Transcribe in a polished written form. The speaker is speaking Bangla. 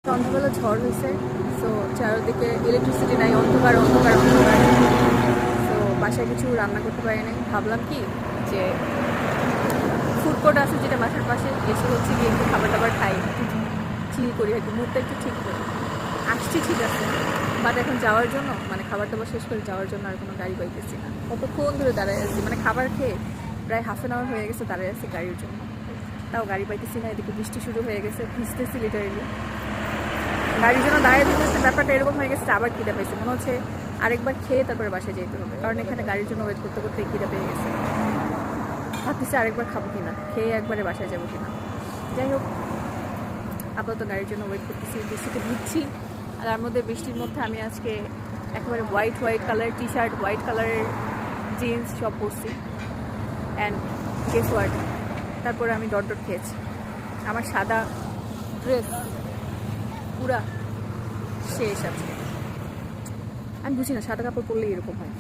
সন্ধ্যাবেলা ঝড় হয়েছে, সো চারদিকে ইলেকট্রিসিটি নাই, অন্ধকার অন্ধকার অন্ধকার। তো বাসায় কিছু রান্না করতে পারি নাই। ভাবলাম কি যে ফুড কোর্ট আছে যেটা বাসার পাশে, এসে হচ্ছে গিয়ে একটু খাবার দাবার খাই, একটু চিল করি, একটু মুডটা একটু ঠিক করি। আসছি ঠিক আছে, বাট এখন যাওয়ার জন্য মানে খাবার দাবার শেষ করে যাওয়ার জন্য আর কোনো গাড়ি পাইতেছি না। কতক্ষণ ধরে দাঁড়ায় আছি, মানে খাবার খেয়ে প্রায় হাফ অ্যান আওয়ার হয়ে গেছে দাঁড়ায় আছি গাড়ির জন্য, তাও গাড়ি পাইতেছি না। এদিকে বৃষ্টি শুরু হয়ে গেছে, ভিজতেছি লিটারেলি। গাড়ির জন্য দাঁড়িয়ে দিতেছে, ব্যাপারটা এরকম হয়ে গেছে আবার খিদে পাইছে, মনে হচ্ছে আরেকবার খেয়ে তারপরে বাসায় যেতে হবে, কারণ এখানে গাড়ির জন্য ওয়েট করতে করতে খিদে পেয়ে গেছে। ভাবতেছি আরেকবার খাবো কিনা, খেয়ে একবারে বাসায় যাবো কিনা। যাই হোক, আপাতত গাড়ির জন্য ওয়েট করতেছি, বৃষ্টিতে ভিজছি। আর তার মধ্যে বৃষ্টির মধ্যে আমি আজকে একেবারে হোয়াইট কালারের টি শার্ট, হোয়াইট কালারের জিন্স সব পরছি। অ্যান্ড গেস হোয়াট, তারপরে আমি ডট খেয়েছি। আমার সাদা ড্রেস পুরা শেষ আছে। আমি বুঝি না সাদা কাপড় পরলেই এরকম হয়।